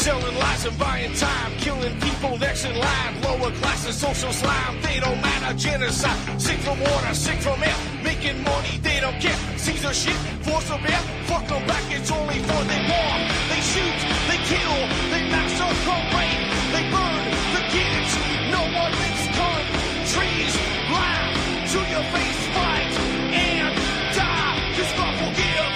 Selling lies and buying time, killing people next in line. Lower classes, social slime, they don't matter. Genocide, sick from water, sick from air. Making money, they don't care. Caesar shit, force of air. Fuck them back, it's only for they war. They shoot, they kill, they massacre, rape, they burn the kids. No one makes countries lie to your face, fight and die. Cause God will give.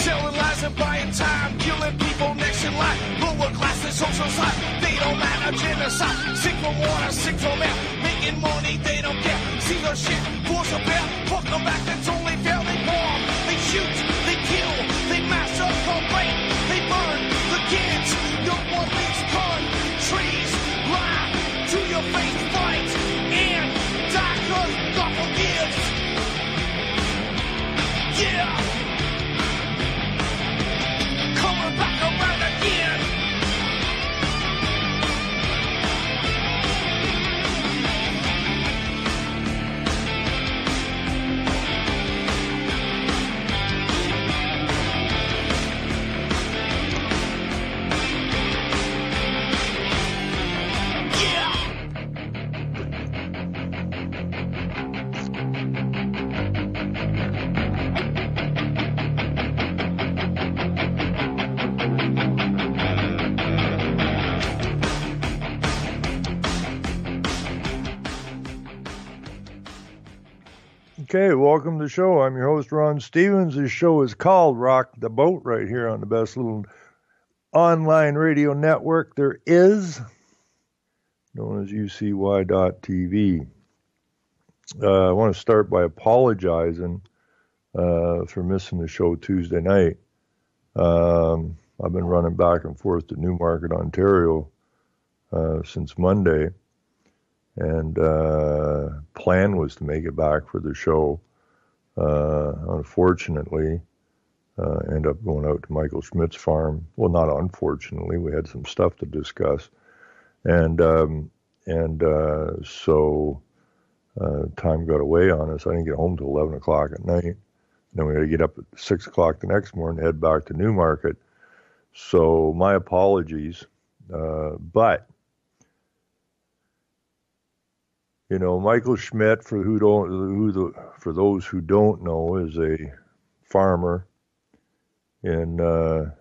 Selling lies and buying time, killing people next in line. Lower classes, social side, they don't matter. Genocide, sick from water, sick from air. Making money, they don't care. See their shit, force a bear. Fuck them back, that's only fair. They bomb, they shoot, they kill, they massacre, rape, they burn the kids. No one makes countries lie to your face, fight and die. Cause God forgives. Yeah. Coming back around again. Okay, welcome to the show. I'm your host, Ron Stevens. This show is called Rock the Boat right here on the best little online radio network there is, known as UCY.TV. I want to start by apologizing for missing the show Tuesday night. I've been running back and forth to Newmarket, Ontario since Monday. And plan was to make it back for the show. Unfortunately, end up going out to Michael Schmidt's farm. Well, not unfortunately, we had some stuff to discuss, and so time got away on us. I didn't get home till 11 o'clock at night. Then we had to get up at 6 o'clock the next morning, head back to Newmarket. So my apologies, but. You know, Michael Schmidt, for those who don't know, is a farmer in Durham,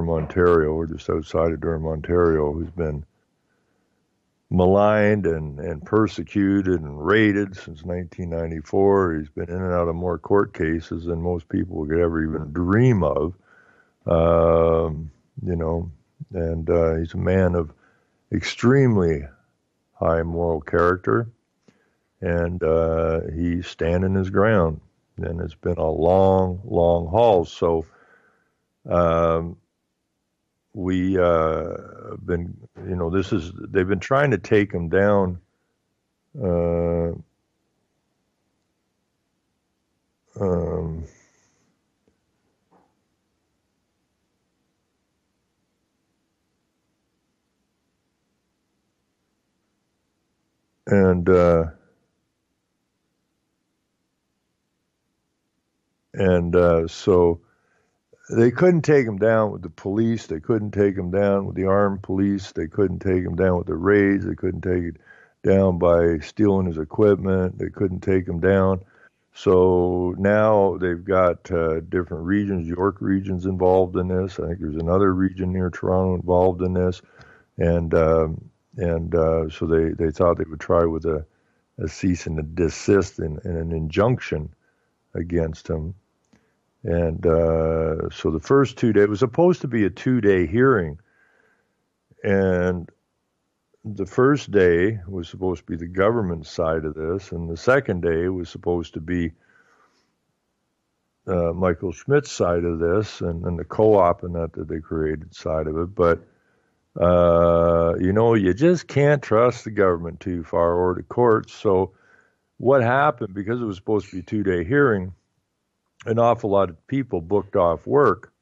Ontario, or just outside of Durham, Ontario, who's been maligned and persecuted and raided since 1994. He's been in and out of more court cases than most people could ever even dream of. You know, and he's a man of extremely high moral character, and he's standing his ground. And it's been a long, long haul. So we been, you know, they've been trying to take him down. So they couldn't take him down with the police. They couldn't take him down with the armed police. They couldn't take him down with the raids. They couldn't take it down by stealing his equipment. They couldn't take him down. So now they've got different regions. York region's involved in this. I think there's another region near Toronto involved in this. And so they thought they would try with a cease and desist and an injunction against him. And so the first 2 days, it was supposed to be a 2-day hearing. And the first day was supposed to be the government side of this. And the second day was supposed to be Michael Schmidt's side of this and the co-op and that they created side of it. But, you know, you just can't trust the government too far or the courts. So what happened, because it was supposed to be a 2-day hearing, an awful lot of people booked off work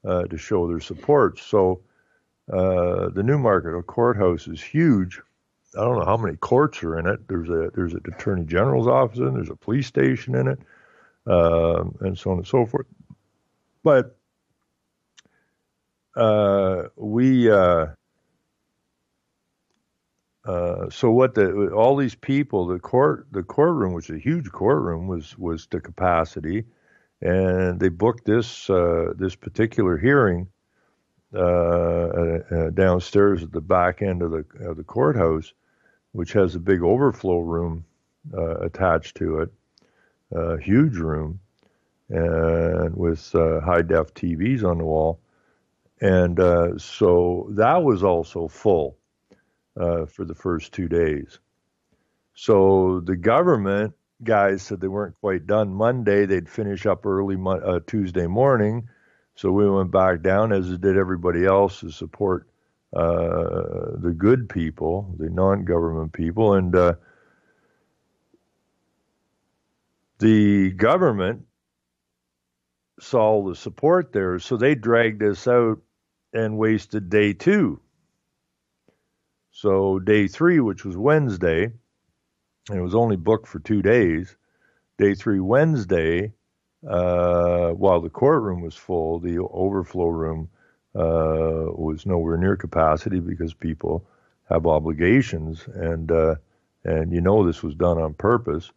to show their support. So The Newmarket courthouse is huge. I don't know how many courts are in it. There's an attorney general's office in it. There's a police station in it, and so on and so forth. But all these people, the courtroom, which is a huge courtroom, was to capacity, and they booked this particular hearing downstairs at the back end of the courthouse, which has a big overflow room attached to it, huge room, and with high def TVs on the wall, and so that was also full for the first 2 days. So the government guys said they weren't quite done Monday. They'd finish up early Tuesday morning. So we went back down, as did everybody else, to support the good people, the non-government people. And the government saw the support there, so they dragged us out and wasted day 2. So day 3, which was Wednesday, and it was only booked for 2 days, day 3 Wednesday, while the courtroom was full, the overflow room was nowhere near capacity because people have obligations, and this was done on purpose.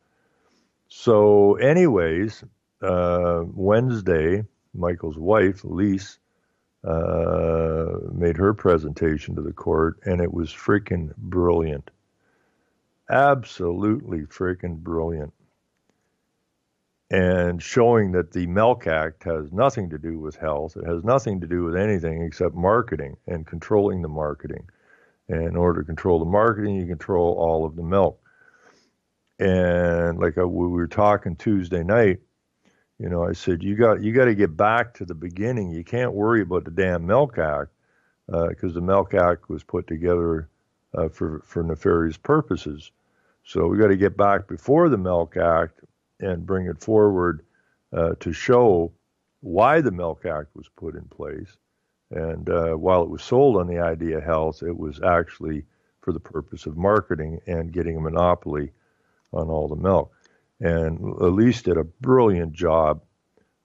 So anyways, Wednesday, Michael's wife, Lise, made her presentation to the court, and it was freaking brilliant. Absolutely freaking brilliant. And showing that the Milk Act has nothing to do with health. It has nothing to do with anything except marketing and controlling the marketing. And in order to control the marketing, you control all of the milk. And like we were talking Tuesday night, I said, you got to get back to the beginning. You can't worry about the damn Milk Act because the Milk Act was put together for nefarious purposes. So we got to get back before the Milk Act and bring it forward to show why the Milk Act was put in place. And while it was sold on the idea of health, it was actually for the purpose of marketing and getting a monopoly on all the milk. And Elise did a brilliant job.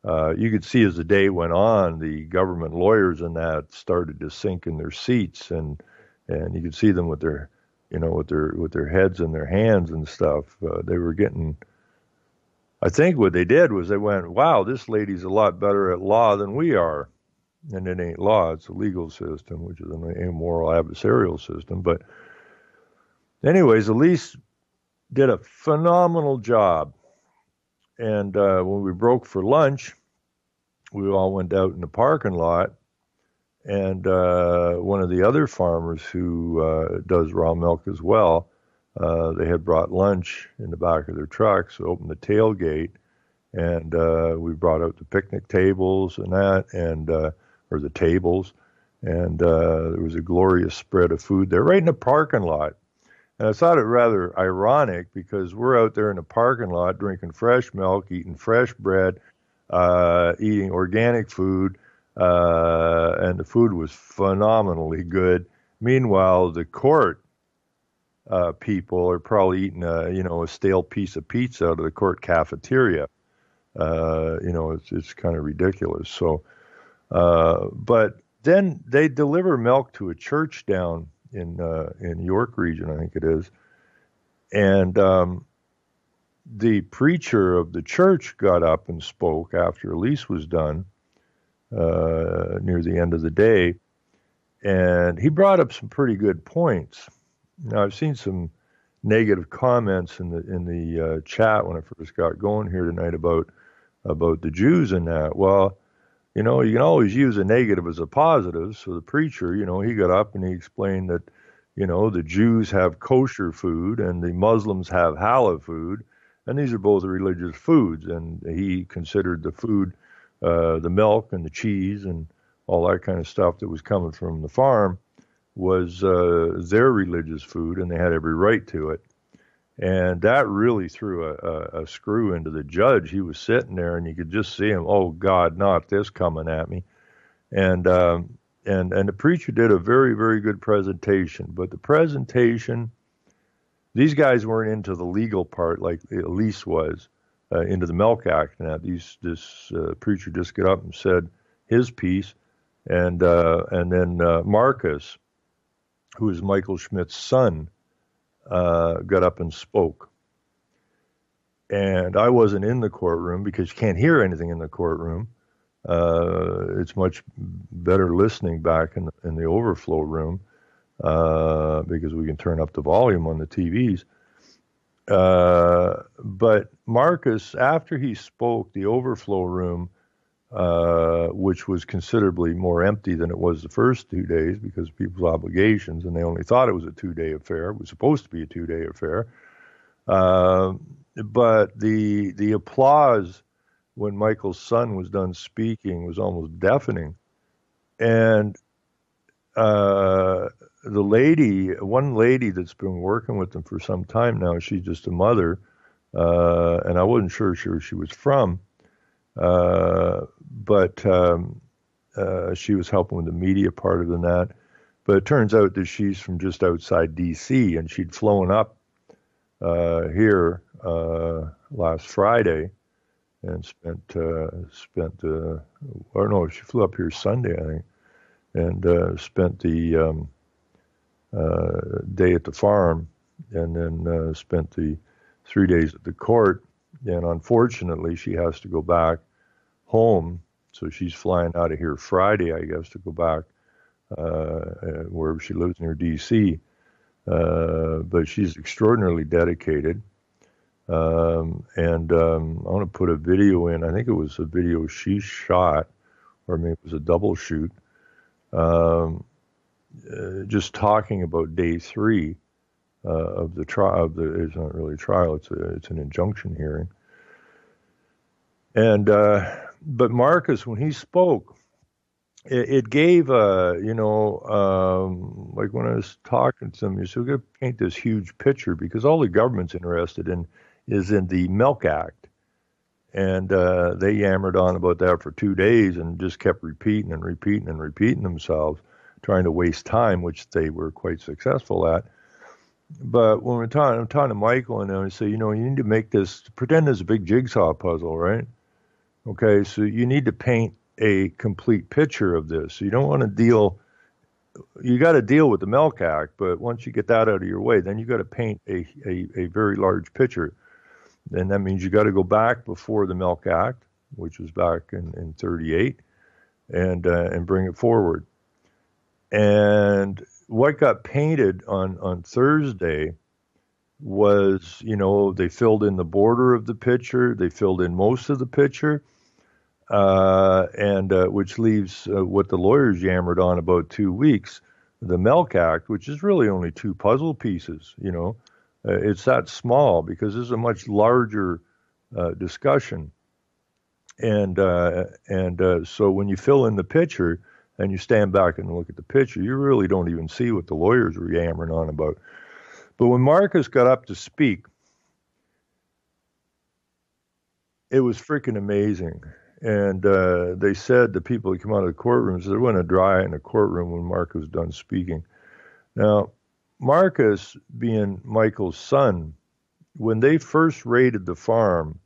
You could see as the day went on, the government lawyers and that started to sink in their seats, and you could see them with their, with their heads in their hands and stuff. They were getting. I think what they did was they went, "Wow, this lady's a lot better at law than we are." And it ain't law; it's a legal system, which is an immoral adversarial system. But, anyways, Elise did a phenomenal job. And when we broke for lunch, we all went out in the parking lot, and one of the other farmers who does raw milk as well, they had brought lunch in the back of their truck, so opened the tailgate, and we brought out the picnic tables and that, and or the tables, and there was a glorious spread of food there right in the parking lot. And I thought it rather ironic because we're out there in the parking lot drinking fresh milk, eating fresh bread, eating organic food, and the food was phenomenally good. Meanwhile, the court people are probably eating a stale piece of pizza out of the court cafeteria. It's kind of ridiculous. So, but then they deliver milk to a church down in York region, I think it is. And the preacher of the church got up and spoke after Elise was done near the end of the day. And he brought up some pretty good points. Now, I've seen some negative comments in the chat when I first got going here tonight about the Jews and that. Well, you can always use a negative as a positive. So the preacher, he got up and he explained that, the Jews have kosher food and the Muslims have halal food, and these are both religious foods. And he considered the food, the milk and the cheese and all that kind of stuff that was coming from the farm was their religious food, and they had every right to it. And that really threw a screw into the judge. He was sitting there, and you could just see him, oh, God, not this coming at me. And And the preacher did a very, very good presentation. But the presentation, these guys weren't into the legal part like Elise was, into the Milk Act. Now, this preacher just got up and said his piece, and then Marcus, who is Michael Schmidt's son, got up and spoke. And I wasn't in the courtroom because you can't hear anything in the courtroom. It's much better listening back in the overflow room because we can turn up the volume on the TVs. But Marcus, after he spoke, the overflow room, which was considerably more empty than it was the first 2 days because of people's obligations, and they only thought it was a 2-day affair. It was supposed to be a 2-day affair. But the applause when Michael's son was done speaking was almost deafening. And one lady that's been working with them for some time now, she's just a mother, and I wasn't sure she was from, but she was helping with the media part of that. But it turns out that she's from just outside D.C., and she'd flown up here last Friday and she flew up here Sunday, I think, and spent the day at the farm, and then spent the 3 days at the court. And unfortunately, she has to go back home, so she's flying out of here Friday, I guess, to go back wherever she lives near D.C. But she's extraordinarily dedicated. And I want to put a video in. I think it was a video she shot, or maybe it was a double shoot, just talking about day 3 of the trial. It's not really a trial; it's an injunction hearing. And but Marcus, when he spoke, it gave like when I was talking to him, you said, we're going to paint this huge picture because all the government's interested in is in the Milk Act. And they yammered on about that for 2 days and just kept repeating themselves, trying to waste time, which they were quite successful at. But when I'm talking to Michael, and I say, you need to make this, pretend there's a big jigsaw puzzle, right? Okay, so you need to paint a complete picture of this. You don't want to you got to deal with the Milk Act, but once you get that out of your way, then you got to paint a very large picture. And that means you got to go back before the Milk Act, which was back in 38, and bring it forward. And what got painted on Thursday was, they filled in the border of the picture, they filled in most of the picture, and which leaves what the lawyers yammered on about 2 weeks, the Milk Act, which is really only 2 puzzle pieces, It's that small because this is a much larger discussion. And so when you fill in the picture and you stand back and look at the picture, you really don't even see what the lawyers were yammering on about. But when Marcus got up to speak, it was freaking amazing. And they said the people who come out of the courtrooms, there wasn't a dry eye in the courtroom when Marcus was done speaking. Now, Marcus, being Michael's son, when they first raided the farm,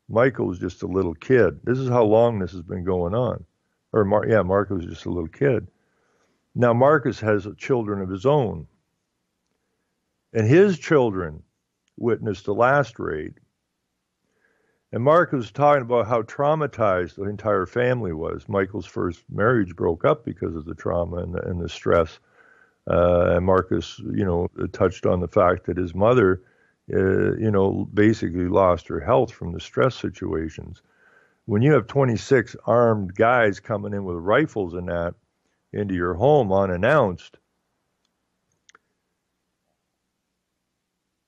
Michael was just a little kid. This is how long this has been going on. Marcus was just a little kid. Now, Marcus has children of his own. And his children witnessed the last raid. And Marcus was talking about how traumatized the entire family was. Michael's first marriage broke up because of the trauma and the stress. And Marcus, touched on the fact that his mother, basically lost her health from the stress situations. When you have 26 armed guys coming in with rifles and that into your home unannounced,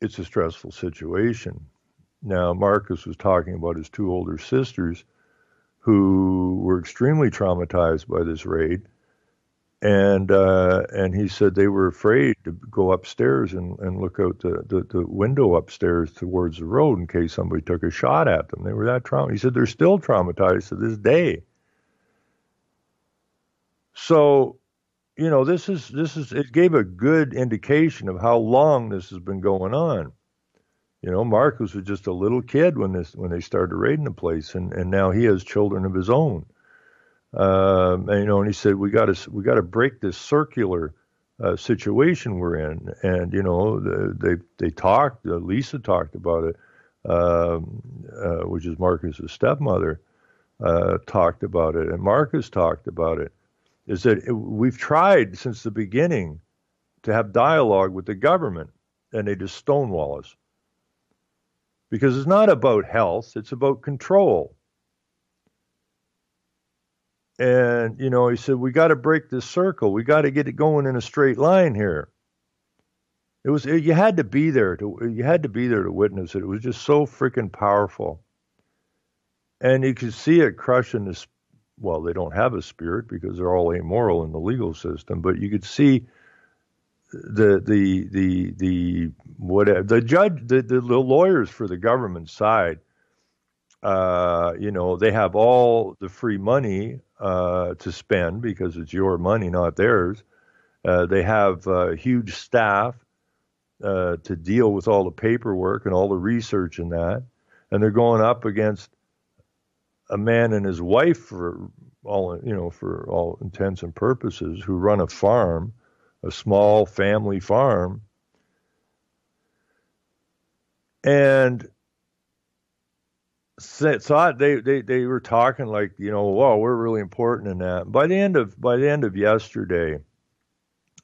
it's a stressful situation. Now, Marcus was talking about his 2 older sisters who were extremely traumatized by this raid. And he said they were afraid to go upstairs and look out the window upstairs towards the road in case somebody took a shot at them. They were that traumatized. He said they're still traumatized to this day. So it gave a good indication of how long this has been going on. Marcus was just a little kid when they started raiding the place, and now he has children of his own. And he said we got to break this circular situation we're in, and they talked. Lisa talked about it, which is Marcus's stepmother, talked about it, and Marcus talked about it. Is that we've tried since the beginning to have dialogue with the government, and they just stonewall us. Because it's not about health, it's about control. And, he said, we got to break this circle. We got to get it going in a straight line here. You had to be there to witness it. It was just so freaking powerful. And you could see it crushing this. Well, they don't have a spirit because they're all amoral in the legal system, but you could see the judge, the lawyers for the government side, they have all the free money to spend because it's your money, not theirs. They have huge staff to deal with all the paperwork and all the research in that, and they're going up against a man and his wife for all intents and purposes, who run a farm, a small family farm. And so they were talking like, wow, we're really important in that. By the end of yesterday,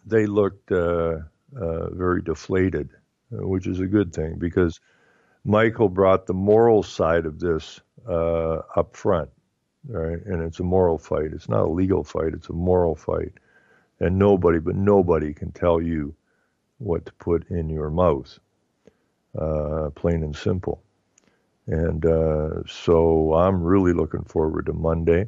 they looked very deflated, which is a good thing, because Michael brought the moral side of this up front, right? And it's a moral fight. It's not a legal fight. It's a moral fight. And nobody can tell you what to put in your mouth, plain and simple. And so I'm really looking forward to Monday.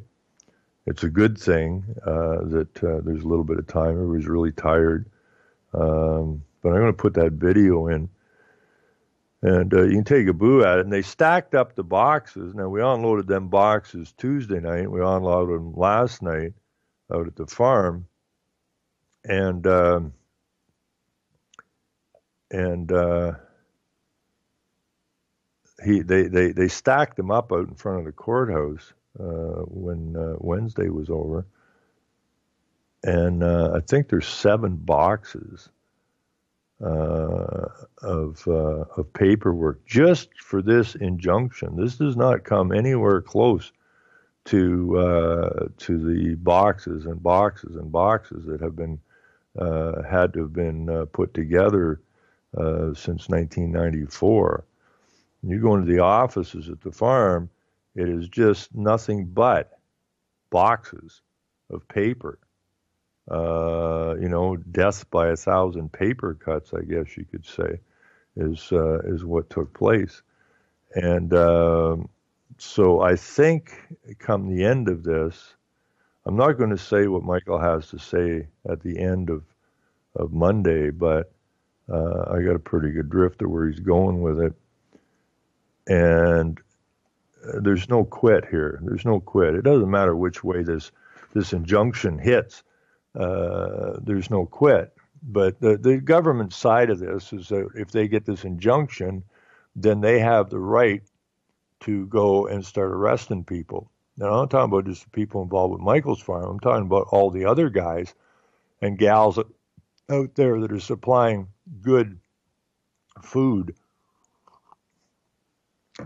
It's a good thing that there's a little bit of time. Everybody's really tired. But I'm going to put that video in. And you can take a boo at it. And they stacked up the boxes. Now, we unloaded them boxes Tuesday night. We unloaded them last night out at the farm. And they stacked them up out in front of the courthouse when Wednesday was over. And I think there's 7 boxes of paperwork just for this injunction. This does not come anywhere close to the boxes and boxes and boxes that have been had to have been put together since 1994. You go into the offices at the farm, it is just nothing but boxes of paper. Death by 1,000 paper cuts, I guess you could say, is what took place. And so I think come the end of this, I'm not going to say what Michael has to say at the end of Monday, but I got a pretty good drift of where he's going with it. And there's no quit here. There's no quit. It doesn't matter which way this injunction hits. There's no quit. But the government side of this is that if they get this injunction, then they have the right to go and start arresting people. Now, I'm not talking about just the people involved with Michael's farm. I'm talking about all the other guys and gals out there that are supplying good food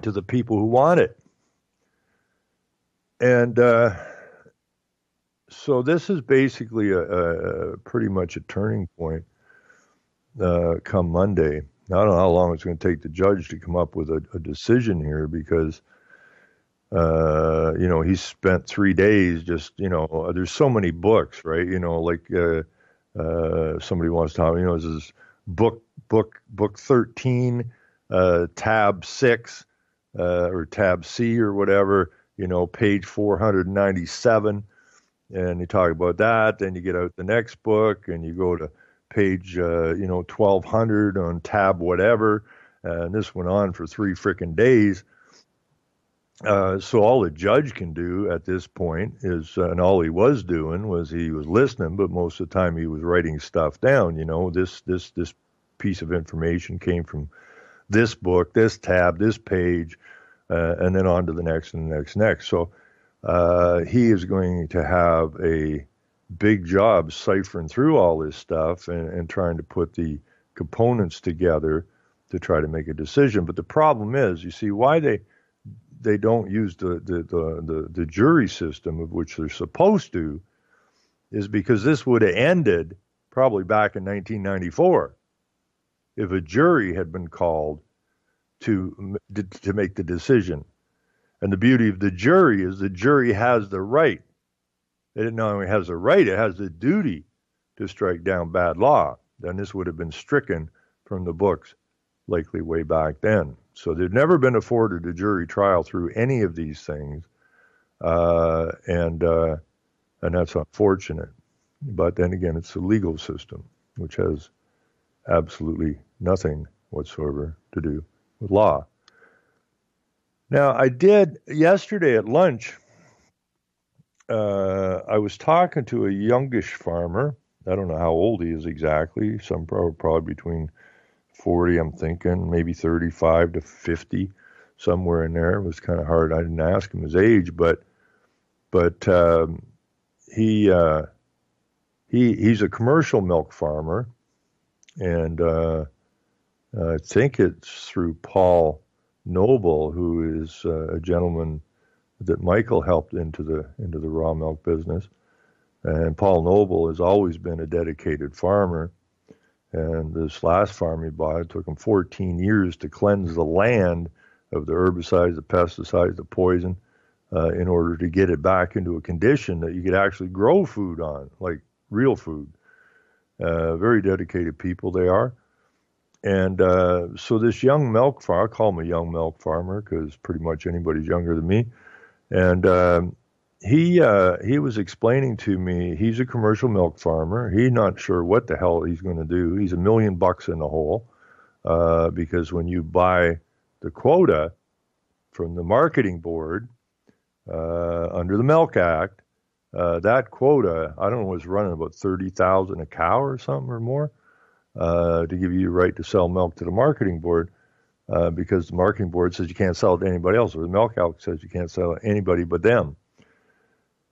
to the people who want it. And so this is basically a pretty much a turning point come Monday. I don't know how long it's going to take the judge to come up with a decision here, because he spent 3 days just, there's so many books, right? Like somebody wants to tell me, this is book 13, tab 6, or tab C or whatever, page 497. And you talk about that, then you get out the next book and you go to page, 1200 on tab whatever. And this went on for 3 freaking days. So all the judge can do at this point is, and all he was doing was he was listening, but most of the time he was writing stuff down. This piece of information came from this book, this tab, this page, and then on to the next and the next. So he is going to have a big job ciphering through all this stuff and trying to put the components together to try to make a decision. But the problem is, you see, why they don't use the jury system, of which they're supposed to, is because this would have ended probably back in 1994 if a jury had been called to make the decision. And the beauty of the jury is the jury has the right. It not only has the right, it has the duty to strike down bad law. Then this would have been stricken from the books likely way back then. So they'd never been afforded a jury trial through any of these things, and that's unfortunate. But then again, it's the legal system, which has absolutely nothing whatsoever to do with law. Now, I did yesterday at lunch. I was talking to a youngish farmer. I don't know how old he is exactly. Some probably between 40, I'm thinking, maybe 35 to 50, somewhere in there. It was kind of hard. I didn't ask him his age, but he's a commercial milk farmer, and I think it's through Paul Noble, who is a gentleman that Michael helped into the raw milk business. And Paul Noble has always been a dedicated farmer. And this last farm he bought, it took him 14 years to cleanse the land of the herbicides, the pesticides, the poison, in order to get it back into a condition that you could actually grow food on, like real food. Very dedicated people they are. And so this young milk farmer, I call him a young milk farmer because pretty much anybody's younger than me. And he was explaining to me, he's a commercial milk farmer. He's not sure what the hell he's going to do. He's $1 million in the hole because when you buy the quota from the marketing board under the Milk Act, that quota, I don't know, was running about 30,000 a cow or something or more to give you the right to sell milk to the marketing board. Because the marketing board says you can't sell it to anybody else, or the Milk Act says you can't sell it to anybody but them.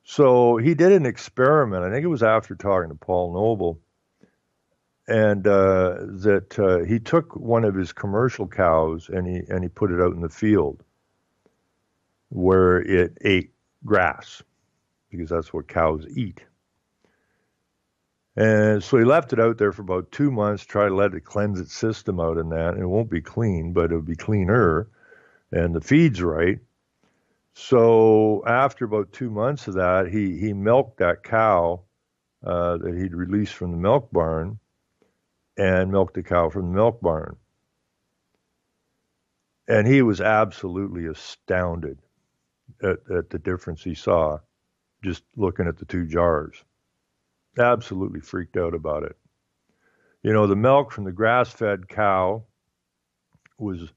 So he did an experiment. I think it was after talking to Paul Noble, and that he took one of his commercial cows and he put it out in the field where it ate grass, because that's what cows eat. And so he left it out there for about 2 months, try to let it cleanse its system out in that. And it won't be clean, but it'll be cleaner. And the feed's right. So after about 2 months of that, he milked that cow that he'd released from the milk barn and milked the cow from the milk barn. And he was absolutely astounded at the difference he saw just looking at the two jars. Absolutely freaked out about it. You know, the milk from the grass-fed cow was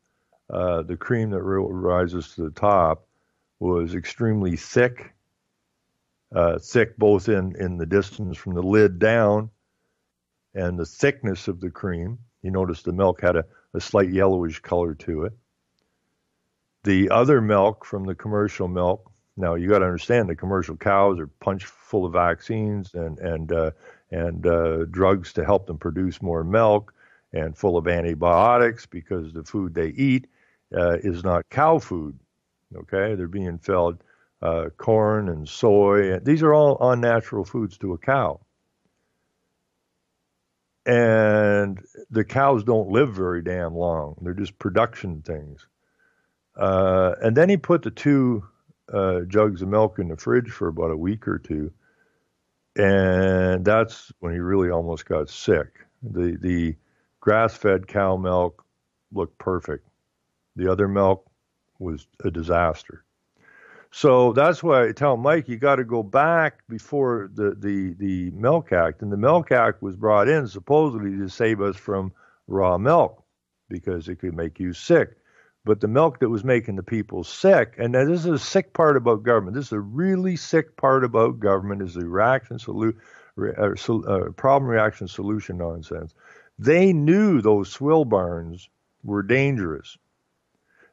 the cream that rises to the top was extremely thick, thick both in the distance from the lid down and the thickness of the cream. You notice the milk had a slight yellowish color to it. The other milk from the commercial milk, now you got to understand the commercial cows are punched full of vaccines and drugs to help them produce more milk, and full of antibiotics because the food they eat is not cow food. Okay, they're being fed corn and soy. These are all unnatural foods to a cow. And the cows don't live very damn long. They're just production things. And then he put the two jugs of milk in the fridge for about a week or two. And that's when he really almost got sick. The grass-fed cow milk looked perfect. The other milk was a disaster. So that's why I tell Mike, you got to go back before the Milk Act. And the Milk Act was brought in supposedly to save us from raw milk because it could make you sick. but the milk that was making the people sick. And now this is a sick part about government. This is a really sick part about government is the problem reaction solution nonsense. They knew those swill barns were dangerous.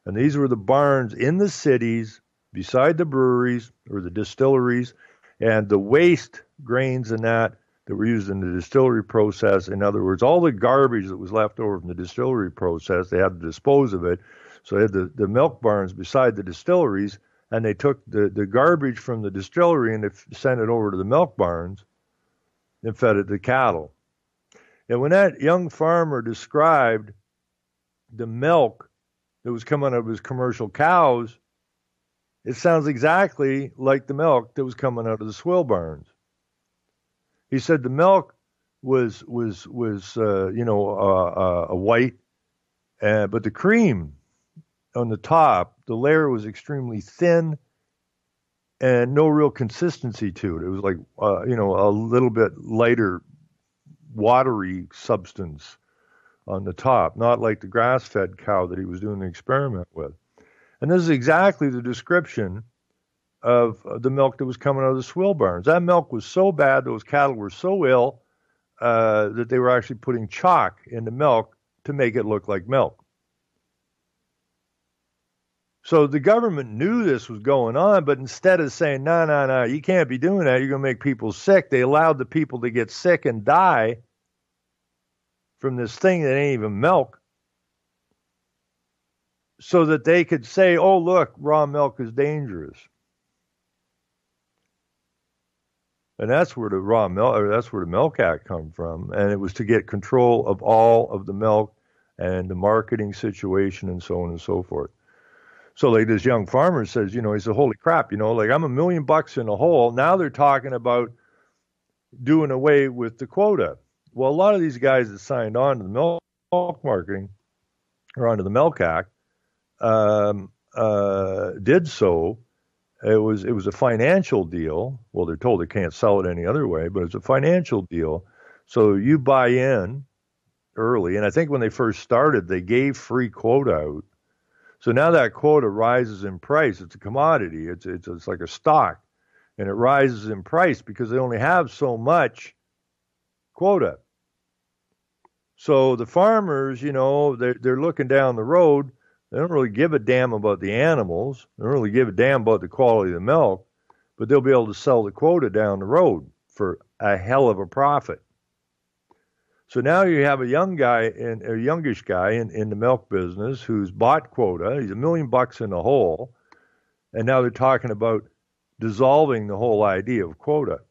And these were the barns in the cities beside the breweries or the distilleries, and the waste grains and that were used in the distillery process. In other words, all the garbage that was left over from the distillery process, they had to dispose of it. So they had the milk barns beside the distilleries, and they took the garbage from the distillery and they sent it over to the milk barns and fed it to cattle. And when that young farmer described the milk that was coming out of his commercial cows, it sounds exactly like the milk that was coming out of the swill barns. He said the milk was white, but the cream on the top, the layer was extremely thin and no real consistency to it. It was like a little bit lighter, watery substance on the top, not like the grass-fed cow that he was doing the experiment with. And this is exactly the description of the milk that was coming out of the swill barns. That milk was so bad, those cattle were so ill that they were actually putting chalk in the milk to make it look like milk. So the government knew this was going on, but instead of saying, no, you can't be doing that, you're going to make people sick, they allowed the people to get sick and die from this thing that ain't even milk, so that they could say, oh, look, raw milk is dangerous. And that's where the Milk Act come from. And it was to get control of all of the milk and the marketing situation and so on and so forth. So like this young farmer says, he said, holy crap, I'm $1 million in a hole. Now they're talking about doing away with the quota. Well, a lot of these guys that signed on to the milk marketing or onto the Milk Act did so. It was a financial deal. Well, they're told they can't sell it any other way, but it's a financial deal. So you buy in early, and I think when they first started, they gave free quota out. So now that quota rises in price. It's a commodity. It's like a stock, and it rises in price because they only have so much quota. So the farmers, they're looking down the road. They don't really give a damn about the animals. They don't really give a damn about the quality of the milk, but they'll be able to sell the quota down the road for a hell of a profit. So now you have a youngish guy in the milk business who's bought quota. He's $1 million in the hole, and now they're talking about dissolving the whole idea of quota,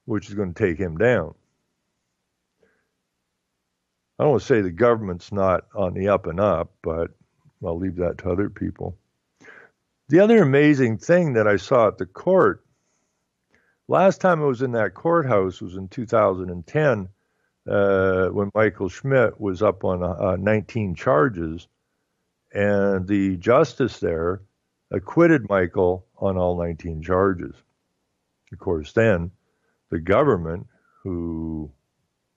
which is going to take him down. I don't want to say the government's not on the up and up, but I'll leave that to other people. The other amazing thing that I saw at the court, last time I was in that courthouse was in 2010, when Michael Schmidt was up on 19 charges, and the justice there acquitted Michael on all 19 charges. Of course, then the government, who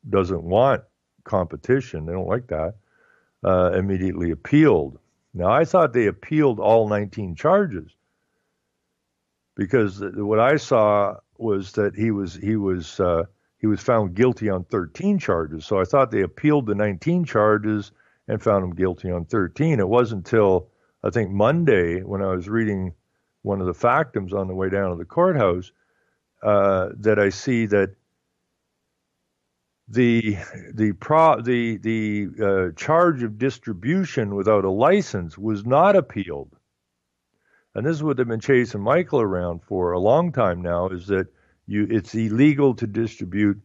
doesn't want competition, they don't like that, immediately appealed. Now, I thought they appealed all 19 charges because what I saw was that he was found guilty on 13 charges. So I thought they appealed the 19 charges and found him guilty on 13. It wasn't until, I think, Monday when I was reading one of the factums on the way down to the courthouse that I see that the charge of distribution without a license was not appealed. And this is what they've been chasing Michael around for a long time now, is that it's illegal to distribute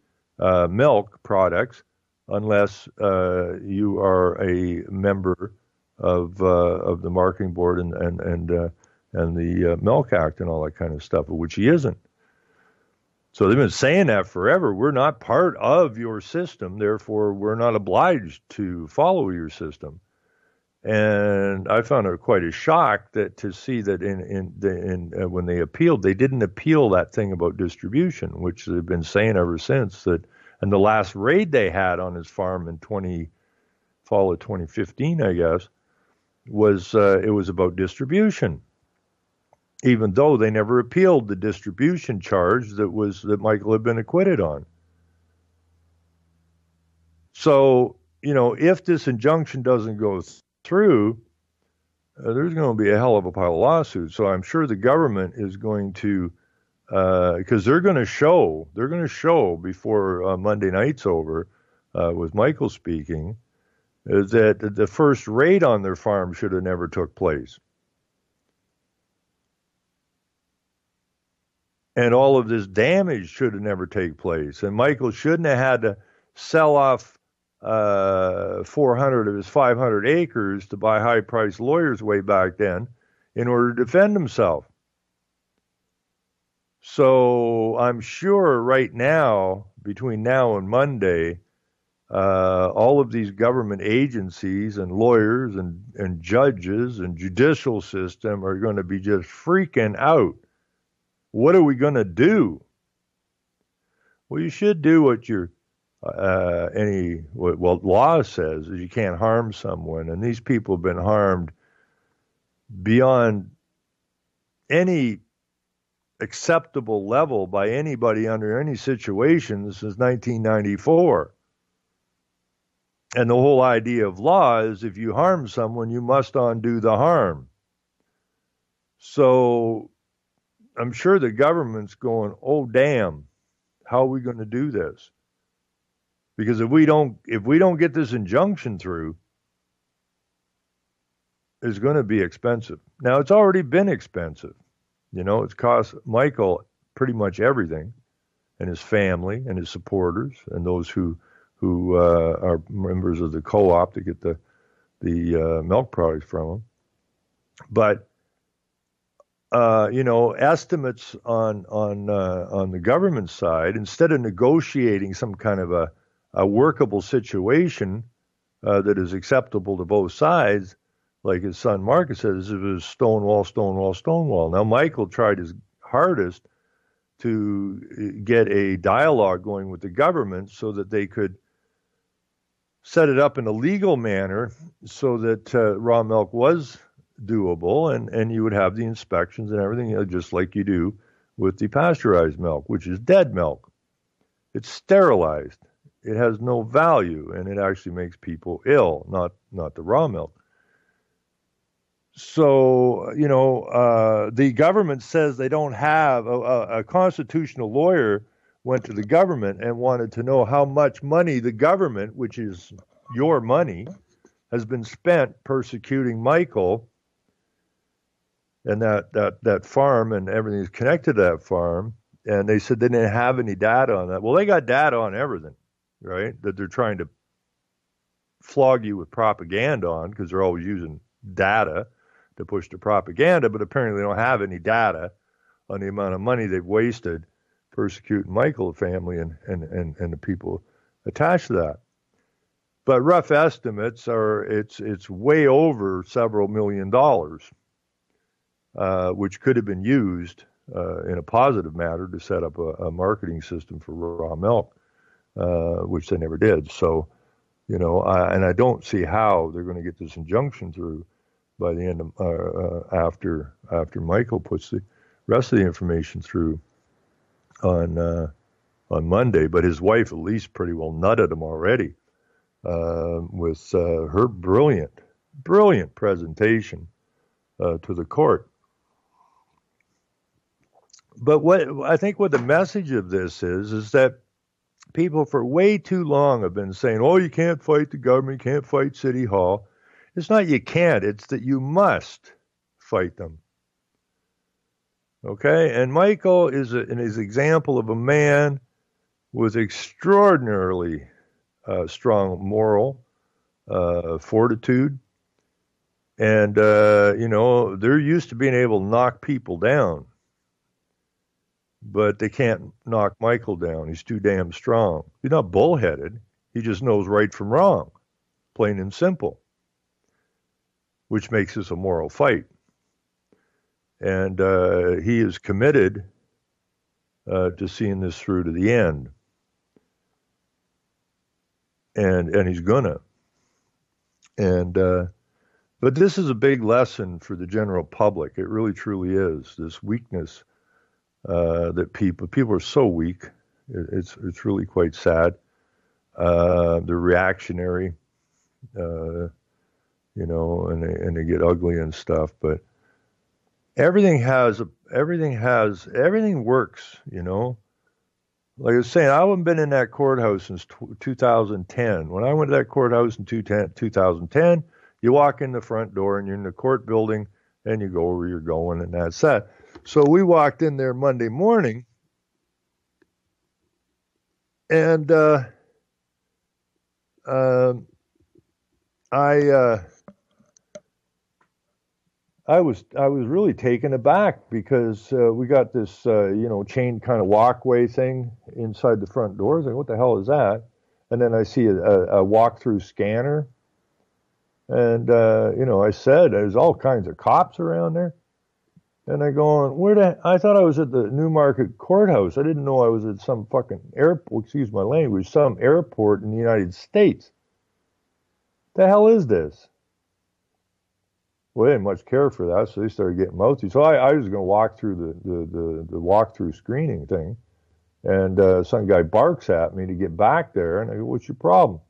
milk products unless you are a member of the marketing board and the Milk Act and all that kind of stuff, which he isn't. So they've been saying that forever. We're not part of your system, therefore we're not obliged to follow your system. And I found it quite a shock that to see that when they appealed, they didn't appeal that thing about distribution, which they've been saying ever since. That, and the last raid they had on his farm in fall of 2015, I guess, was it was about distribution, even though they never appealed the distribution charge that Michael had been acquitted on. So, if this injunction doesn't go through, there's going to be a hell of a pile of lawsuits. So I'm sure the government is going to, because they're going to show before Monday night's over, with Michael speaking, that the first raid on their farm should have never took place. And all of this damage should have never taken place. And Michael shouldn't have had to sell off 400 of his 500 acres to buy high-priced lawyers way back then in order to defend himself. So I'm sure right now, between now and Monday, all of these government agencies and lawyers and judges and judicial system are going to be just freaking out. What are we going to do? Well, you should do what what law says is you can't harm someone, and these people have been harmed beyond any acceptable level by anybody under any situation since 1994. And the whole idea of law is if you harm someone, you must undo the harm. So I'm sure the government's going, oh, damn, how are we going to do this? Because if we don't get this injunction through, it's going to be expensive. Now, it's already been expensive. It's cost Michael pretty much everything, and his family and his supporters and those who are members of the co-op to get the milk products from him. But estimates on the government side, instead of negotiating some kind of a workable situation that is acceptable to both sides, like his son Marcus says, it was Stonewall, Stonewall, Stonewall. Now Michael tried his hardest to get a dialogue going with the government so that they could set it up in a legal manner so that raw milk was doable and you would have the inspections and everything, just like you do with the pasteurized milk, which is dead milk. It's sterilized. It has no value, and it actually makes people ill, not the raw milk. So, the government says they don't have a constitutional lawyer went to the government and wanted to know how much money the government, which is your money, has been spent persecuting Michael and that farm and everything is connected to that farm. And they said they didn't have any data on that. Well, they got data on everything, right? That they're trying to flog you with propaganda on because they're always using data to push the propaganda, but apparently they don't have any data on the amount of money they've wasted persecuting Michael, the family, and the people attached to that. But rough estimates are it's way over several $1 million, which could have been used in a positive manner to set up a marketing system for raw milk, which they never did. So, and I don't see how they're going to get this injunction through by the end of after Michael puts the rest of the information through on Monday. But his wife at least pretty well nutted him already with her brilliant presentation to the court. But I think what the message of this is that people for way too long have been saying, oh, you can't fight the government, you can't fight City Hall. It's not you can't, it's that you must fight them. Okay? And Michael is an example of a man with extraordinarily strong moral fortitude. And, they're used to being able to knock people down. But they can't knock Michael down. He's too damn strong. He's not bullheaded. He just knows right from wrong, plain and simple, which makes this a moral fight. And he is committed to seeing this through to the end. And he's gonna. And But this is a big lesson for the general public. It really truly is. This weakness that people are so weak. It's really quite sad. They're reactionary, uh, and they get ugly and stuff. But everything works. Like I was saying, I haven't been in that courthouse since 2010. When I went to that courthouse in 2010, you walk in the front door and you're in the court building and you go where you're going, and that's that. So we walked in there Monday morning, and uh, I uh, I was really taken aback because we got this chain kind of walkway thing inside the front door. I was like, what the hell is that? And then I see a walk-through scanner, and I said there's all kinds of cops around there. And I go, I thought I was at the Newmarket Courthouse. I didn't know I was at some fucking airport, excuse my language, some airport in the United States. The hell is this? Well, they didn't much care for that, so they started getting mouthy. So I was going to walk through the walk-through screening thing, and some guy barks at me to get back there, and I go, what's your problem?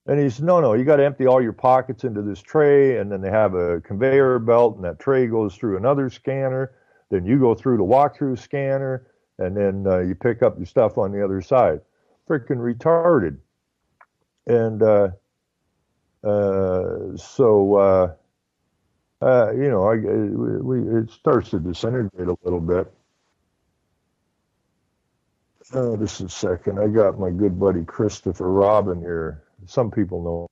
And he said, no, you got to empty all your pockets into this tray, and then they have a conveyor belt, and that tray goes through another scanner. Then you go through the walk-through scanner, and then you pick up your stuff on the other side. Freaking retarded. And it starts to disintegrate a little bit. Just a second. I got my good buddy Christopher Robin here. Some people know.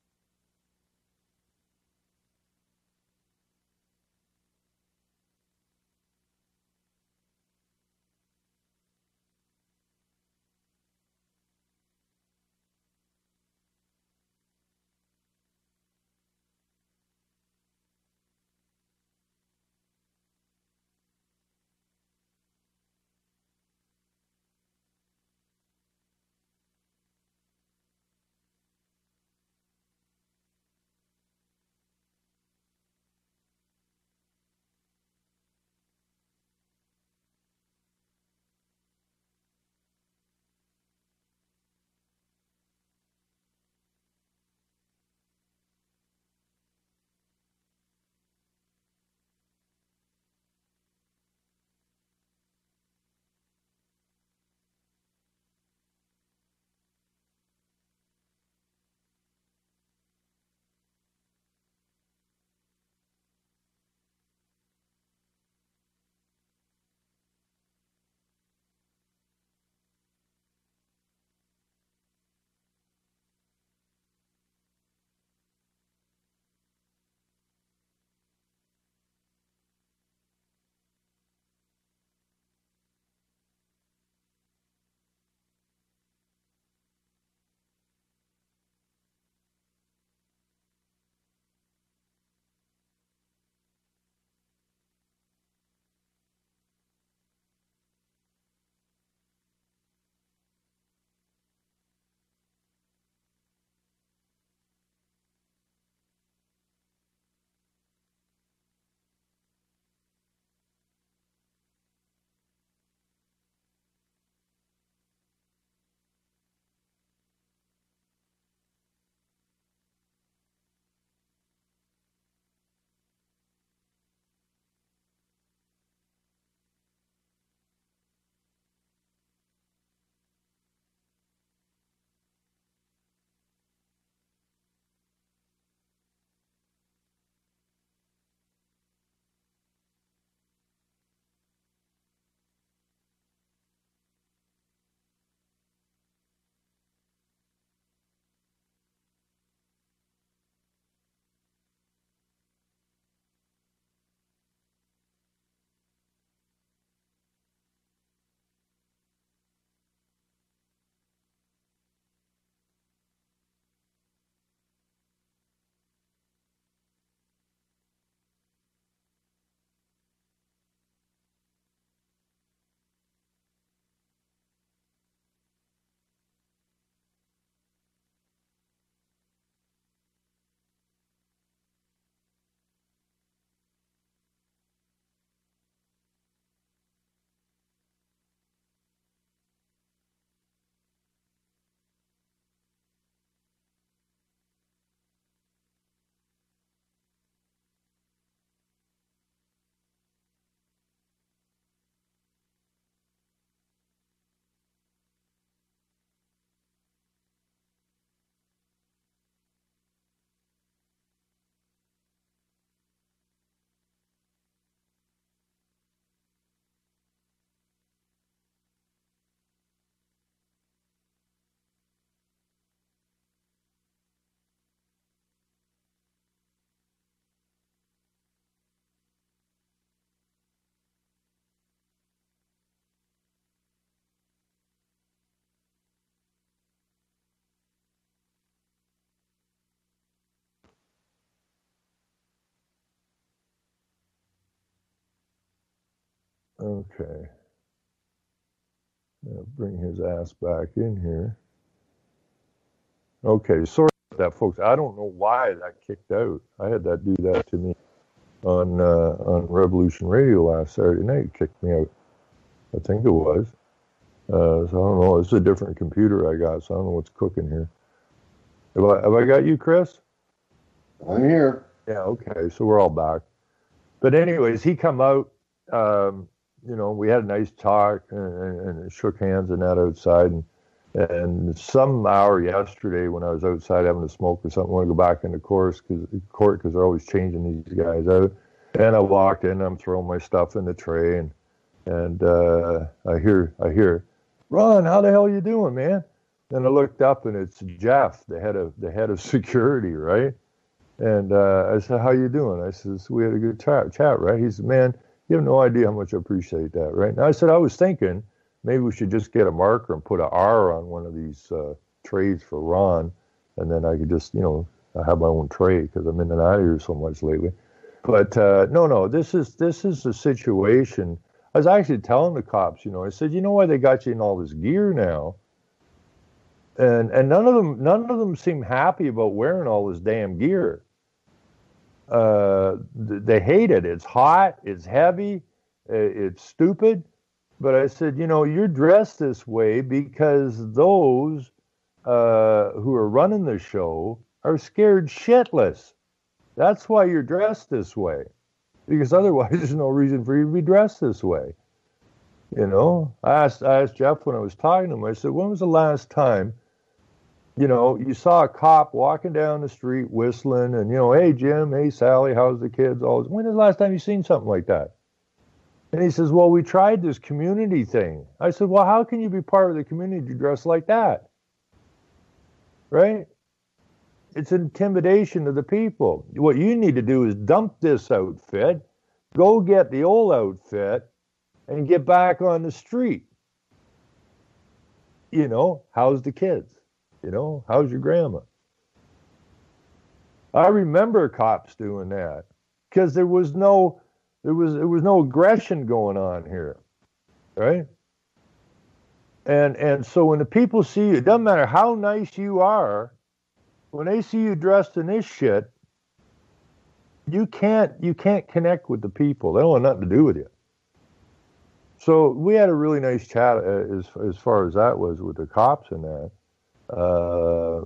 Okay. Bring his ass back in here. Okay, sorry about that, folks. I don't know why that kicked out. I had that do that to me on Revolution Radio last Saturday night. It kicked me out. I think it was. So I don't know. It's a different computer I got, so I don't know what's cooking here. Have I got you, Chris? I'm here. Yeah, okay. So we're all back. But anyways, he come out. We had a nice talk and shook hands and that outside. And some hour yesterday when I was outside having a smoke or something, I want to go back into court because they're always changing these guys out. And I walked in, I'm throwing my stuff in the tray, and I hear, Ron, how the hell are you doing, man? And I looked up, and it's Jeff, the head of security, right? And I said, how you doing? I says, we had a good chat, right? He said, man, you have no idea how much I appreciate that, right? And I said, I was thinking maybe we should just get a marker and put an R on one of these trays for Ron, and then I could just, I have my own tray because I'm in and out of here so much lately. But no, this is the situation. I was actually telling the cops, I said, you know why they got you in all this gear now? And none of them seem happy about wearing all this damn gear. They hate it. It's hot. It's heavy. It's stupid. But I said, you're dressed this way because those who are running the show are scared shitless. That's why you're dressed this way. Because otherwise there's no reason for you to be dressed this way. I asked Jeff when I was talking to him, I said, when was the last time, you saw a cop walking down the street whistling and, hey, Jim, hey, Sally, how's the kids? When is the last time you seen something like that? And he says, well, we tried this community thing. I said, well, how can you be part of the community dressed like that? Right? It's intimidation of the people. What you need to do is dump this outfit, go get the old outfit, and get back on the street. How's the kids? How's your grandma? I remember cops doing that because there was no aggression going on here, right? And so when the people see you, it doesn't matter how nice you are, when they see you dressed in this shit, you can't connect with the people. They don't want nothing to do with you. So we had a really nice chat as far as that was with the cops and that.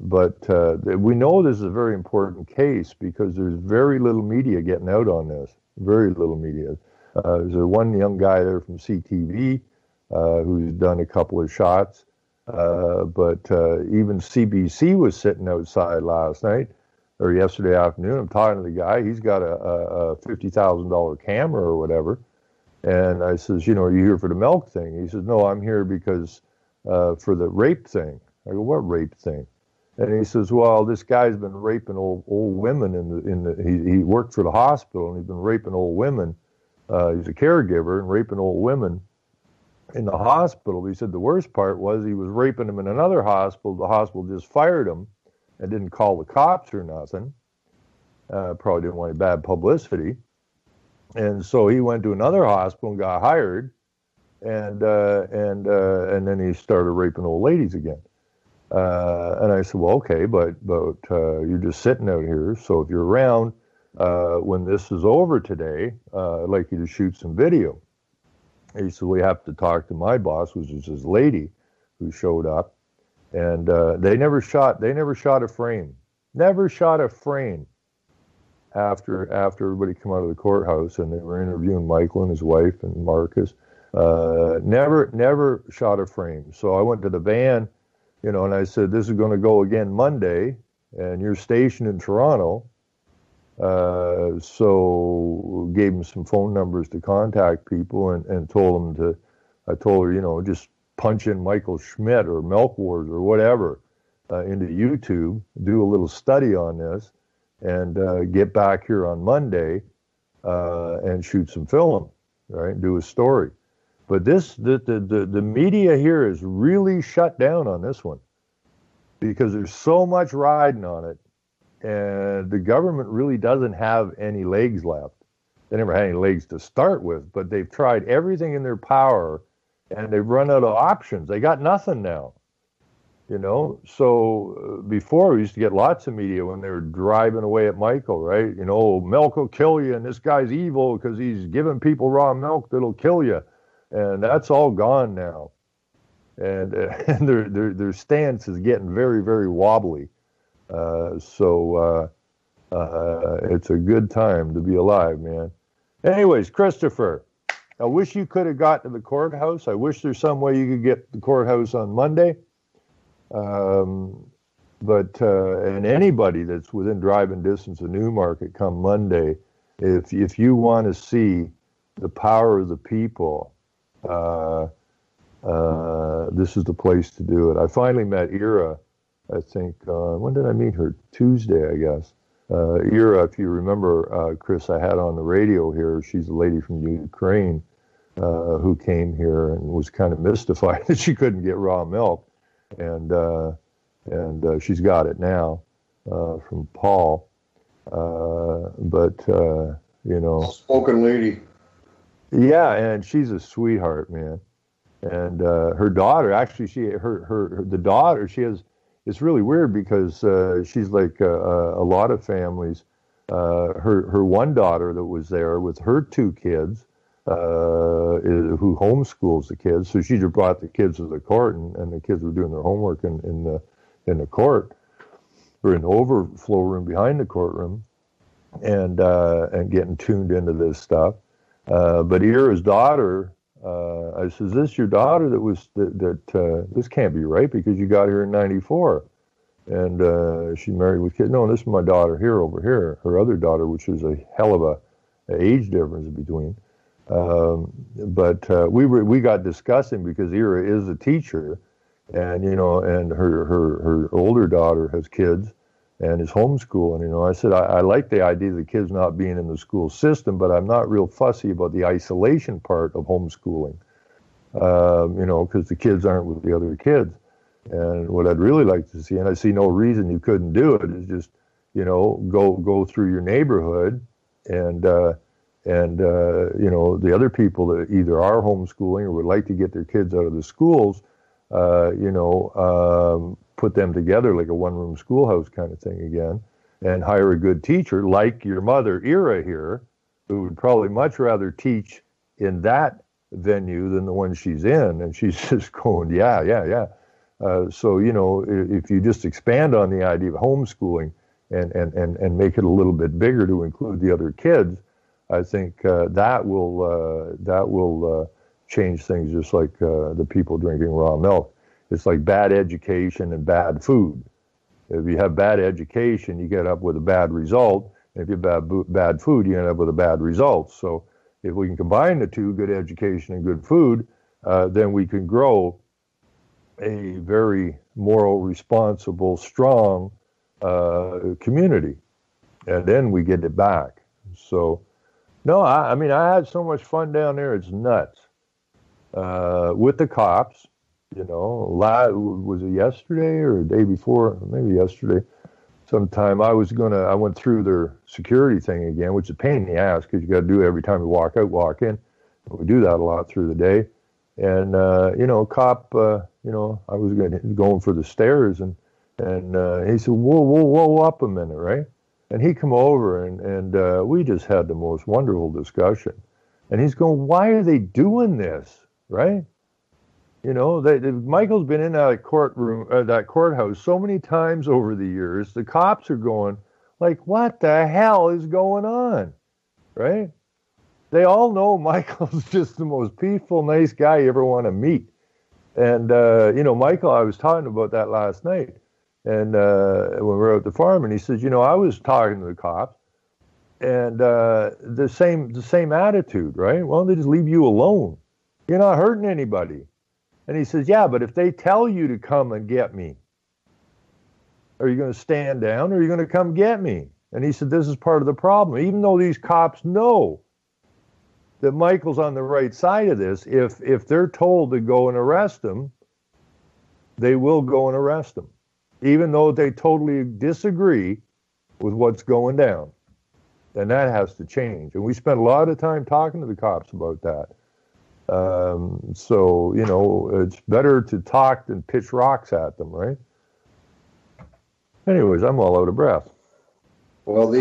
But we know this is a very important case because there's very little media getting out on this. Very little media. There's one young guy there from CTV who's done a couple of shots. But even CBC was sitting outside last night or yesterday afternoon. I'm talking to the guy. He's got a $50,000 camera or whatever. And I says, are you here for the milk thing? He says, no, I'm here because for the rape thing. I go, what rape thing? And he says, well, this guy's been raping old women he worked for the hospital and he's been raping old women. He's a caregiver and raping old women in the hospital. He said the worst part was he was raping them in another hospital. The hospital just fired him and didn't call the cops or nothing. Probably didn't want any bad publicity. And so he went to another hospital and got hired, and then he started raping old ladies again. And I said, well, okay, but you're just sitting out here. So if you're around when this is over today, I'd like you to shoot some video. He said, we have to talk to my boss, which is this lady who showed up, and they never shot a frame. Never shot a frame after everybody come out of the courthouse and they were interviewing Michael and his wife and Marcus. Never shot a frame. So I went to the van, and I said, this is going to go again Monday, and you're stationed in Toronto. So gave him some phone numbers to contact people and told her, just punch in Michael Schmidt or Milk Wars or whatever into YouTube, do a little study on this, and get back here on Monday and shoot some film, right? Do a story. But the media here is really shut down on this one because there's so much riding on it, and the government really doesn't have any legs left. They never had any legs to start with, but they've tried everything in their power, and they've run out of options. They got nothing now. So before we used to get lots of media when they were driving away at Michael, right? Milk will kill you, and this guy's evil because he's giving people raw milk that'll kill you, and that's all gone now. And their stance is getting very, very wobbly. So it's a good time to be alive, man. Anyways, Christopher, I wish you could have got to the courthouse. I wish there's some way you could get to the courthouse on Monday. And anybody that's within driving distance of Newmarket come Monday, if you want to see the power of the people, this is the place to do it. I finally met Ira, I think, when did I meet her? Tuesday, I guess. Ira, if you remember, Chris, I had on the radio here. She's a lady from Ukraine who came here and was kind of mystified that she couldn't get raw milk. And she's got it now from Paul. Spoken lady. Yeah, and she's a sweetheart, man. And her daughter, actually, the daughter, she has. It's really weird because she's like a lot of families. Her one daughter that was there with her two kids, who homeschools the kids. So she just brought the kids to the court, and the kids were doing their homework in the court, or in the overflow room behind the courtroom, and getting tuned into this stuff. But Ira's daughter, I said, "Is this your daughter this can't be right because you got here in '94, and she's married with kids." "No, this is my daughter over here. Her other daughter, which is a hell of a age difference between." But we got discussing because Ira is a teacher, and and her older daughter has kids and is homeschooling. I said I like the idea of the kids not being in the school system, but I'm not real fussy about the isolation part of homeschooling. Because the kids aren't with the other kids. And what I'd really like to see, and I see no reason you couldn't do it, is just go through your neighborhood and the other people that either are homeschooling or would like to get their kids out of the schools, put them together like a one-room schoolhouse kind of thing again, and hire a good teacher like your mother, Ira, here, who would probably much rather teach in that venue than the one she's in. And she's just going, yeah. So, if you just expand on the idea of homeschooling and make it a little bit bigger to include the other kids, I think that will change things, just like the people drinking raw milk. It's like bad education and bad food. If you have bad education, you get up with a bad result. And if you have bad food, you end up with a bad result. So if we can combine the two, good education and good food, then we can grow a very moral, responsible, strong community. And then we get it back. So, no, I mean, I had so much fun down there. It's nuts. With the cops, was it yesterday or the day before? Maybe yesterday. Sometime I went through their security thing again, which is a pain in the ass because you got to do it every time you walk out, walk in. We do that a lot through the day. And, cop, I was going for the stairs and he said, whoa, up a minute, right? And he come over and we just had the most wonderful discussion. And he's going, why are they doing this, right? Michael's been in that courthouse so many times over the years. The cops are going, like, what the hell is going on, right? They all know Michael's just the most peaceful, nice guy you ever want to meet. And, Michael, I was talking about that last night. And when we were at the farm, and he says, I was talking to the cops, and the same attitude, right? Well, they just leave you alone. You're not hurting anybody. And he says, yeah, but if they tell you to come and get me, are you going to stand down or are you going to come get me? And he said, this is part of the problem. Even though these cops know that Michael's on the right side of this, if they're told to go and arrest him, they will go and arrest him, even though they totally disagree with what's going down. And that has to change. And we spent a lot of time talking to the cops about that. So, you know, it's better to talk than pitch rocks at them, right? Anyways, I'm all out of breath. Well,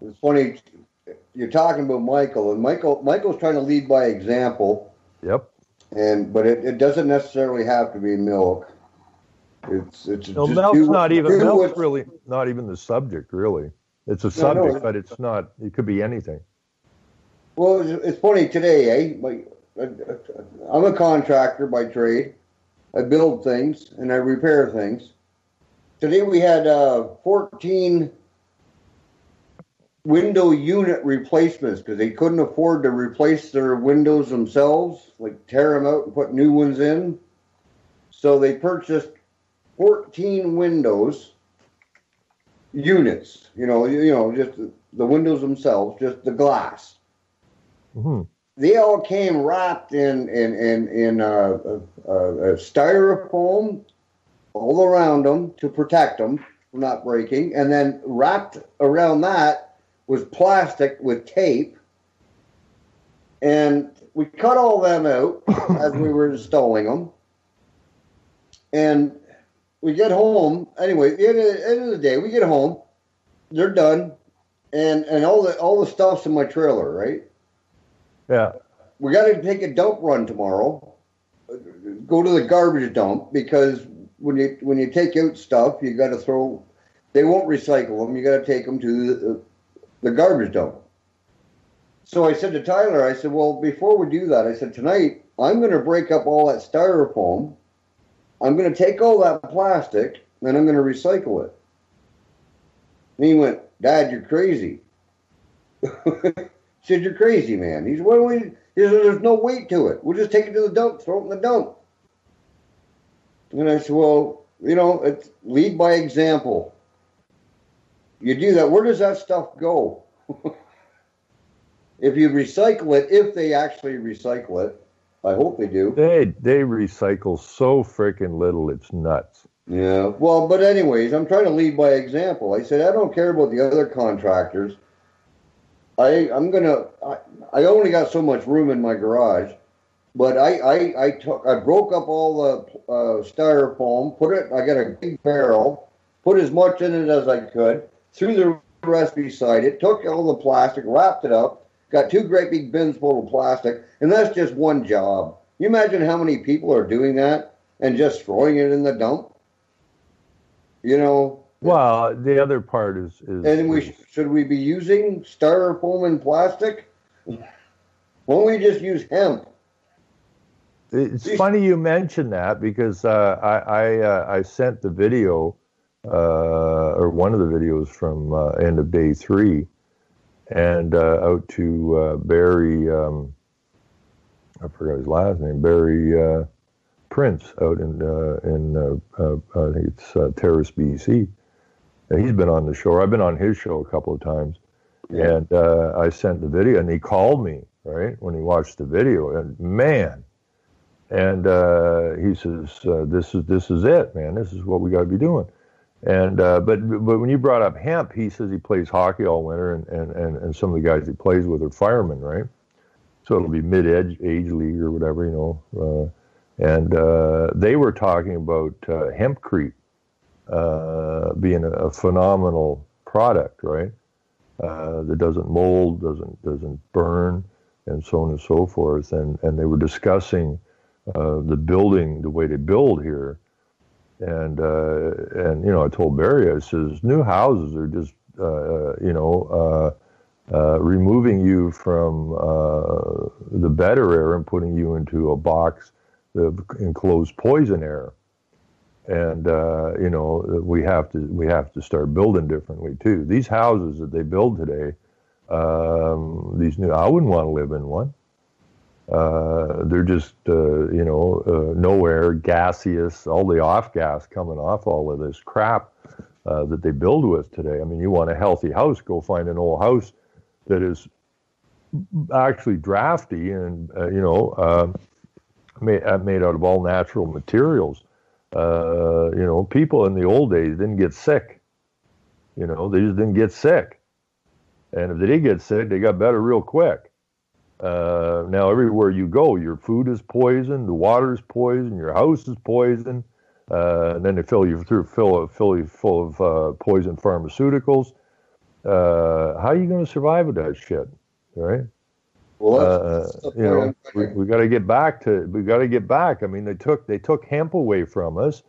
it's funny, you're talking about Michael, and Michael's trying to lead by example. Yep. But it doesn't necessarily have to be milk. It's no, milk's milk's really not even the subject, really. It's a subject, but it's not. It could be anything. Well, it's funny today, I'm a contractor by trade. I build things and I repair things. Today we had 14 window unit replacements because they couldn't afford to replace their windows themselves, like tear them out and put new ones in. So they purchased 14 windows units, you know, just the windows themselves, just the glass. Mm-hmm. They all came wrapped in styrofoam all around them to protect them from not breaking, and then wrapped around that was plastic with tape. And we cut all them out as we were installing them. And we get home, anyway, at the end of the day, we get home, they're done, and all the stuff's in my trailer, right? Yeah. We got to take a dump run tomorrow, go to the garbage dump, because when you take out stuff, you got to throw, they won't recycle them, you got to take them to the garbage dump. So I said to Tyler, I said, well, before we do that, I said, tonight, I'm going to break up all that styrofoam, I'm going to take all that plastic, and I'm going to recycle it. And he went, Dad, you're crazy. I said, you're crazy, man. He said, he said, there's no weight to it. We'll just take it to the dump, throw it in the dump. And I said, well, you know, it's lead by example. You do that, where does that stuff go? If you recycle it, if they actually recycle it, I hope they do. They recycle so freaking little, it's nuts. Yeah, well, but anyways, I'm trying to lead by example. I said, I don't care about the other contractors. I only got so much room in my garage, but I broke up all the styrofoam, I got a big barrel, put as much in it as I could, threw the rest beside it, took all the plastic, wrapped it up, got 2 great big bins full of plastic, and that's just one job. You imagine how many people are doing that and just throwing it in the dump? You know? Well, the other part is and should we be using styrofoam and plastic? Why don't we just use hemp? It's funny you mention that, because I sent the video, or one of the videos from end of day 3, and out to Barry, I forgot his last name, Barry Prince, out in I think it's Terrace, BC. He's been on the show. I've been on his show a couple of times. Yeah. And I sent the video, and he called me, right, when he watched the video, and man, and he says, this is it, man. This is what we got to be doing. And but when you brought up hemp, he says he plays hockey all winter, and some of the guys he plays with are firemen, right? So it'll be mid-age league or whatever, you know. And they were talking about hempcrete being a phenomenal product, right? That doesn't mold, doesn't burn, and so on and so forth. And they were discussing the way they build here. And you know, I told Barry, I says, new houses are just removing you from the better air and putting you into a box of enclosed poison air. And you know, we have to start building differently too. These houses that they build today, I wouldn't want to live in one. They're just, no air, gaseous, all the off gas coming off all of this crap that they build with today. I mean, you want a healthy house, go find an old house that is actually drafty and, made out of all natural materials. People in the old days didn't get sick. They just didn't get sick. And if they did get sick, they got better real quick. Now, everywhere you go, your food is poisoned, the water is poisoned, your house is poisoned, and then they fill you full of poison pharmaceuticals. How are you going to survive with that shit, right? Well, we got to get back. I mean, they took hemp away from us,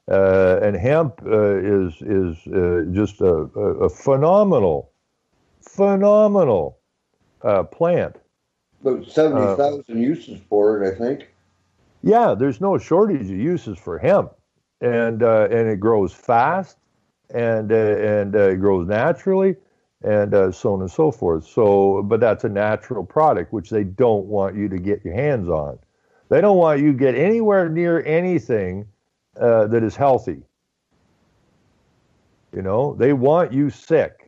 and hemp is just a phenomenal plant. About 70,000 uses for it, I think. Yeah, there's no shortage of uses for hemp, and it grows fast, and it grows naturally, and so on and so forth. So, but that's a natural product, which they don't want you to get your hands on. They don't want you to get anywhere near anything that is healthy. You know, they want you sick.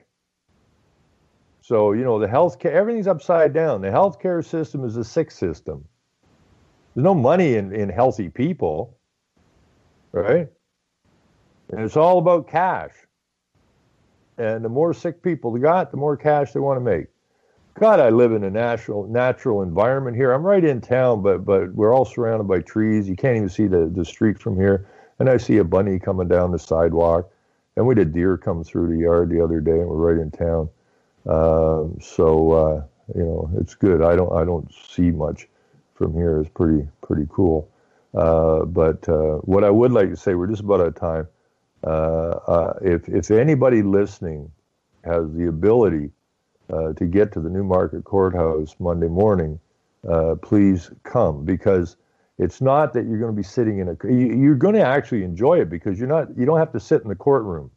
So, you know, the healthcare, everything's upside down. The healthcare system is a sick system. There's no money in healthy people, right? And it's all about cash. And the more sick people they got, the more cash they want to make. God, I live in a natural environment here. I'm right in town, but we're all surrounded by trees. You can't even see the street from here. And I see a bunny coming down the sidewalk. And we had a deer come through the yard the other day, and we're right in town. You know, it's good. I don't see much from here. It's pretty cool. But what I would like to say, we're just about out of time. If anybody listening has the ability to get to the Newmarket Courthouse Monday morning, please come, because it's not that you're going to be sitting you're going to actually enjoy it, because you don't have to sit in the courtroom.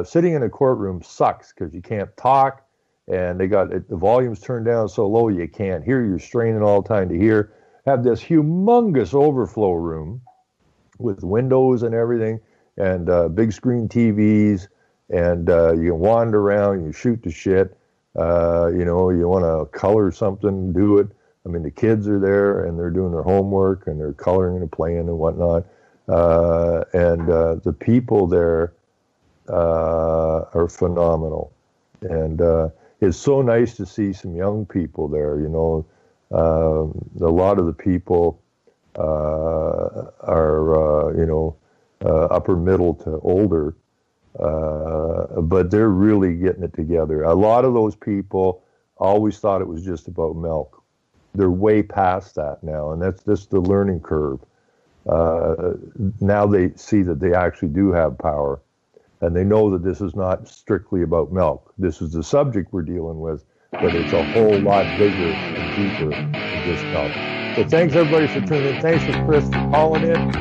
Sitting in a courtroom sucks because you can't talk, and they got the volumes turned down so low you can't hear. You're straining all the time to hear. Have this humongous overflow room with windows and everything, and big screen TVs, and you can wander around, you shoot the shit. You know, you want to color something, do it. I mean, the kids are there, and they're doing their homework, and they're coloring and playing and whatnot. And the people there are phenomenal. And it's so nice to see some young people there. You know, a lot of the people are, you know, upper middle to older, but they're really getting it together. A lot of those people always thought it was just about milk. They're way past that now, and that's just the learning curve. Now they see that they actually do have power, and they know that this is not strictly about milk. This is the subject we're dealing with, but it's a whole lot bigger and deeper than just milk. So thanks, everybody, for tuning in. Thanks for Chris for calling in.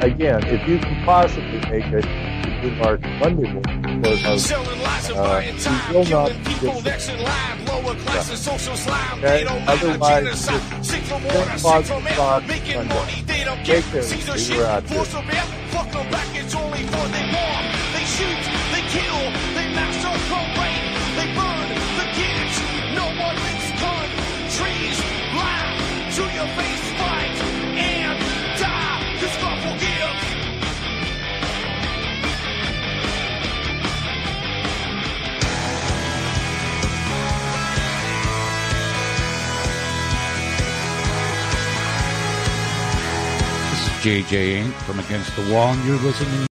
Again, if you can possibly make it to Newmarket Monday morning, selling lies and buying time, killing people next in line, lower classes, social slime, they don't matter, genocide, sick from water, sick from air, making money, they don't get, Caesar shit, force them out, fuck them back, it's only for they bomb, they shoot, they kill, they massacre, rape, they burn the kids, no one makes countries lie to your face, fight, and die, cause God forgives. JJ Inc. from Against the Wall, and you're listening